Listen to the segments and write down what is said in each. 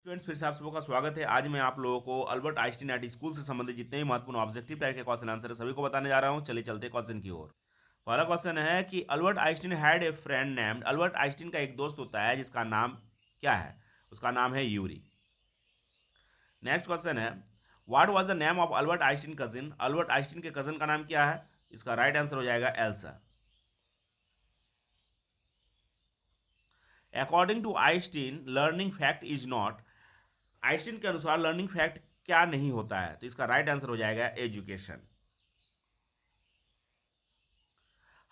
Students, फिर से आप सबका स्वागत है। आज मैं आप लोगों को अल्बर्ट आइंस्टीन एट स्कूल से संबंधित जितने भी महत्वपूर्ण ऑब्जेक्टिव टाइप के क्वेश्चन आंसर है सभी को बताने जा रहा हूं। चलिए चलते क्वेश्चन की ओर। पहला क्वेश्चन है कि Albert Einstein had a friend named. Albert Einstein का एक दोस्त होता है जिसका नाम क्या है? उसका नाम है यूरी। नेक्स्ट क्वेश्चन है, what was the name of Albert Einstein cousin. Albert Einstein के कजन का नाम क्या है? इसका राइट आंसर हो जाएगा Elsa. According to Einstein learning fact is not. Einstein के अनुसार लर्निंग फैक्ट क्या नहीं होता है? तो इसका राइट आंसर हो जाएगा education.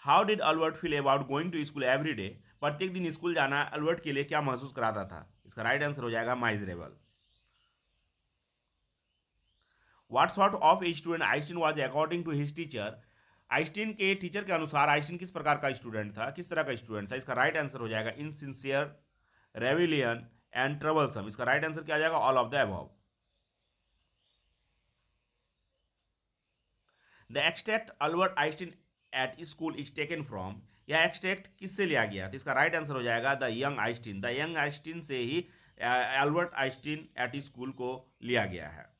How did Albert feel about going to school every day. प्रत्येक दिन स्कूल जाना अल्बर्ट के लिए क्या महसूस कराता था? इसका राइट आंसर हो जाएगा miserable. What sort of a student Einstein was according to his teacher. Einstein के टीचर के अनुसार आइंस्टीन किस प्रकार का स्टूडेंट था, किस तरह का स्टूडेंट था? इसका राइट आंसर हो जाएगा इनसिंसियर, रेविलियन एंड ट्रबलसम। इसका राइट आंसर क्या आ जाएगा? All of the above. The extract Albert Einstein at school is taken from. यह एक्सट्रैक्ट किससे लिया गया? तो इसका राइट आंसर हो जाएगा the young Einstein. The young Einstein से ही अल्बर्ट आइंस्टीन एट स्कूल को लिया गया है।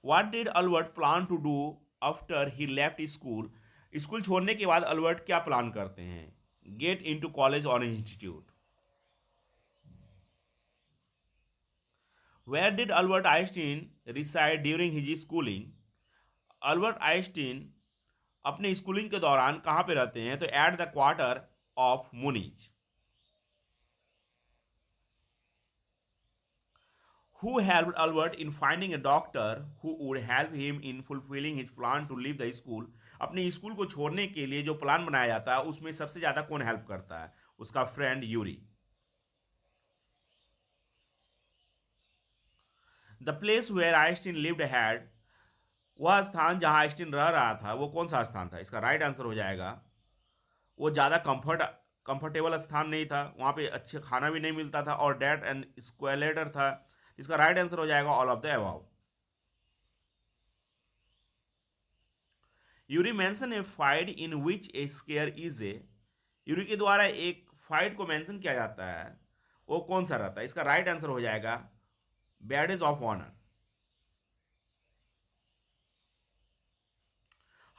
What did Albert plan to do after he left school. School छोड़ने के बाद अल्बर्ट क्या प्लान करते हैं? गेट इन टू कॉलेज और institute. Where did Albert Einstein reside during his schooling. Albert Einstein अपने स्कूलिंग के दौरान कहाँ पे रहते हैं? तो at the quarter of Munich. Who helped Albert in finding a doctor who would help him in fulfilling his plan to leave the school। अपने school को छोड़ने के लिए जो प्लान बनाया जाता है उसमें सबसे ज्यादा कौन हेल्प करता है? उसका friend Yuri. The place where Einstein lived had. वह स्थान जहां आइंस्टीन रह रहा था वो कौन सा स्थान था? इसका राइट आंसर हो जाएगा, वो ज़्यादा कंफर्टेबल स्थान नहीं था, वहाँ पे अच्छे खाना भी नहीं मिलता था और डेट एंड स्क्वेलेटर था। इसका राइट आंसर हो जाएगा all of the above. Yuri mention A fight in which A square is a. Yuri के द्वारा एक फाइट को मेंशन किया जाता है, वो कौन सा रहता है? इसका राइट आंसर हो जाएगा badge of honour.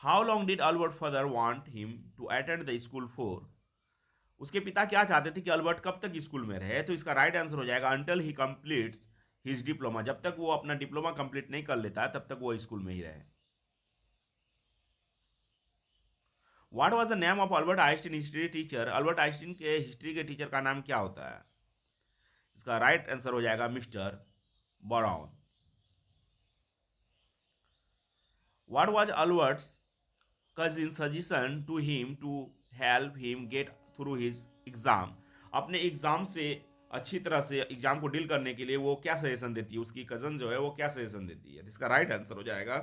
How long did Albert father want him to attend the school for. उसके पिता क्या चाहते थे कि अल्बर्ट कब तक स्कूल में रहे? तो इसका राइट आंसर हो जाएगा until he completes his diploma. जब तक वो अपना डिप्लोमा कंप्लीट नहीं कर लेता तब तक वो स्कूल में ही रहे। What was the name of Albert Einstein history teacher. Albert Einstein के हिस्ट्री के टीचर का नाम क्या होता है? इसका राइट आंसर हो जाएगा Mister Brown. What was Albert's cousin suggestion to him to help him get through his exam. अपने एग्जाम से अच्छी तरह से एग्जाम को डील करने के लिए वो क्या सजेशन देती है? उसकी कजन जो है वो क्या सजेशन देती है? इसका राइट आंसर हो जाएगा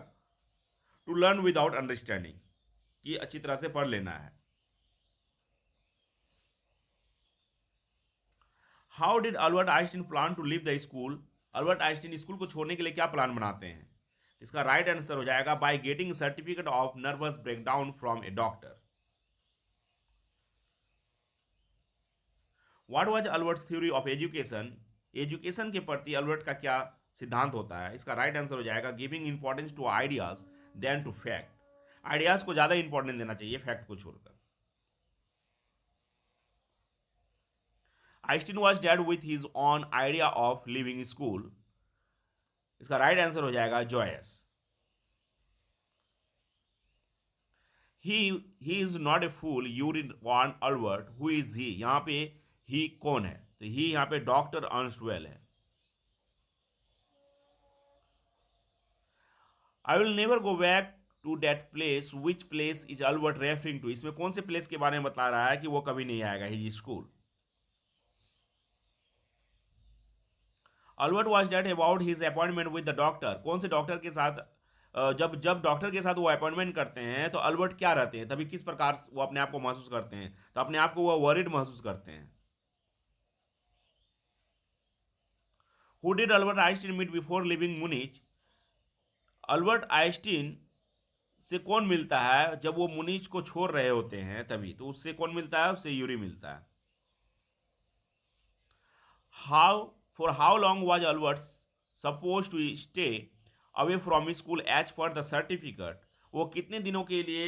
टू लर्न विदाउट अंडरस्टैंडिंग, कि अच्छी तरह से पढ़ लेना है। How did Albert Einstein plan to leave the school. Albert Einstein school को छोड़ने के लिए क्या प्लान बनाते हैं? इसका राइट आंसर हो जाएगा by getting certificate of nervous breakdown from A doctor. What was Albert's theory of education. Education के प्रति अल्बर्ट का क्या सिद्धांत होता है? इसका राइट आंसर हो जाएगा giving importance to ideas than to fact. Ideas को ज्यादा इंपॉर्टेंस देना चाहिए फैक्ट को छोड़कर। Einstein was dead with his own idea of leaving school. इसका राइट आंसर हो जाएगा Joyce. He he is not a fool you want Albert who is he. यहाँ पे ही कौन है? तो ही यहाँ पे डॉक्टर अर्नस्टवेल है। I will never go back to that place which place is Albert referring to. इसमें कौन से प्लेस के बारे में बता रहा है कि वो कभी नहीं आएगा his school? Albert was dead about his appointment with the doctor. कौन से डॉक्टर के साथ जब जब डॉक्टर के साथ वो अपॉइंटमेंट करते हैं तो अल्बर्ट क्या रहते हैं, तभी किस प्रकार वो अपने आप को महसूस करते हैं? तो अपने आप को वो वरिड महसूस करते हैं। Who did Albert Einstein meet before living Munich. Albert Einstein से कौन मिलता है जब वो मुनीज को छोड़ रहे होते हैं, तभी तो उससे कौन मिलता है, उससे यूरी मिलता है। How for how long was Albert supposed to stay away from school as per the certificate, वो कितने दिनों के लिए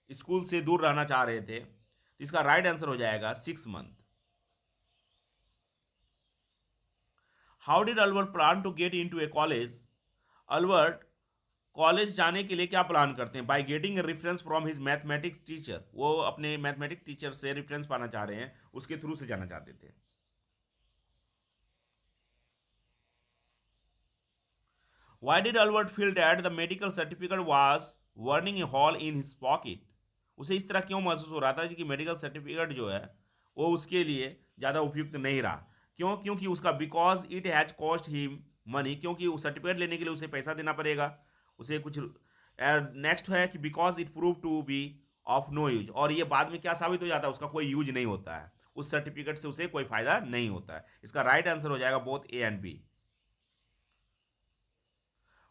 स्कूल से दूर रहना चाह रहे थे, तो इसका राइट आंसर हो जाएगा 6 month. How did Albert plan to get in to a college, Albert college जाने के लिए क्या प्लान करते हैं, by getting reference from his mathematics teacher, वो अपने मैथमेटिक्स टीचर से रेफरेंस पाना चाह रहे हैं, उसके थ्रू से जाना चाहते थे। Why did Albert feel that the medical certificate was burning a hole in his pocket? उसे इस तरह क्यों महसूस हो रहा था कि मेडिकल सर्टिफिकेट जो है वो उसके लिए ज़्यादा उपयुक्त नहीं रहा? क्यों? क्योंकि उसका because it has cost him money, क्योंकि उस सर्टिफिकेट लेने के लिए उसे पैसा देना पड़ेगा, उसे कुछ। नेक्स्ट है कि because it prove to be of no use, और ये बाद में क्या साबित हो जाता है, उसका कोई यूज नहीं होता है, उस सर्टिफिकेट से उसे कोई फायदा नहीं होता है। इसका राइट आंसर हो जाएगा both A and B.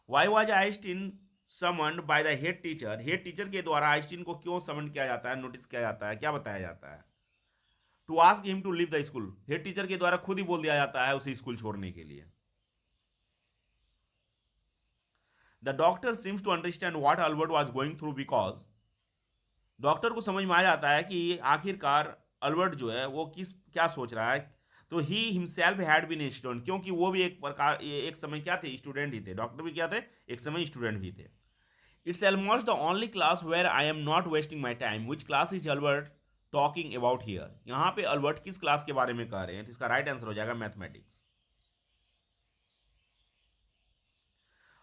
Why was Einstein summoned by the head teacher, head teacher के द्वारा आइंस्टीन को क्यों समन किया जाता है, नोटिस किया जाता है, क्या बताया जाता है? To ask him to leave the school, head teacher के द्वारा खुद ही बोल दिया जाता है उसे स्कूल छोड़ने के लिए। The doctor seems to understand what Albert was going through because, doctor को समझ में आ जाता है कि आखिरकार अल्बर्ट जो है वो किस क्या सोच रहा है। तो he himself had been student, क्योंकि वो भी एक प्रकार एक समय क्या थे, स्टूडेंट ही थे, डॉक्टर भी क्या थे, एक समय स्टूडेंट भी थे। It's almost the only class where I am not wasting my time, which class is Albert talking about here, यहाँ पे अल्बर्ट किस क्लास के बारे में कह रहे हैं, तो इसका राइट आंसर हो जाएगा mathematics.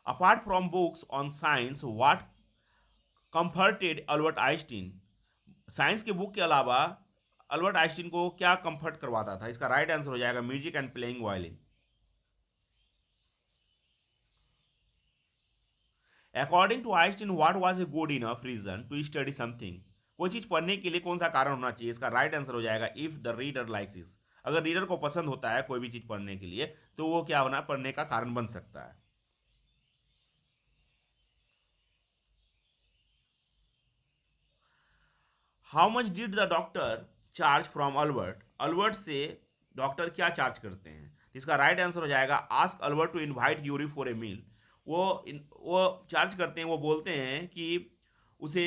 Apart from books on science what comforted Albert Einstein, science के बुक के अलावा अल्बर्ट आइंस्टीन को क्या कंफर्ट करवाता था, इसका राइट आंसर हो जाएगा music and playing violin. According to Einstein what was a good enough reason to study something, कोई चीज पढ़ने के लिए कौन सा कारण होना चाहिए, इसका राइट आंसर हो जाएगा if the reader likes it, अगर रीडर को पसंद होता है कोई भी चीज पढ़ने के लिए तो वो क्या होना, पढ़ने का कारण बन सकता है। How much did the doctor charge from Albert, Albert से डॉक्टर क्या चार्ज करते हैं, तो इसका राइट आंसर हो जाएगा ask Albert to invite Yuri for a meal, वो चार्ज करते हैं, वो बोलते हैं कि उसे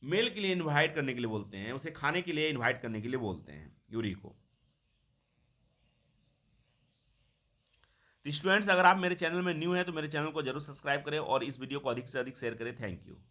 मेल के लिए इनवाइट करने के लिए बोलते हैं, उसे खाने के लिए इनवाइट करने के लिए बोलते हैं यूरी को। तो स्टूडेंट्स, अगर आप मेरे चैनल में न्यू हैं तो मेरे चैनल को जरूर सब्सक्राइब करें और इस वीडियो को अधिक से अधिक शेयर करें। Thank you.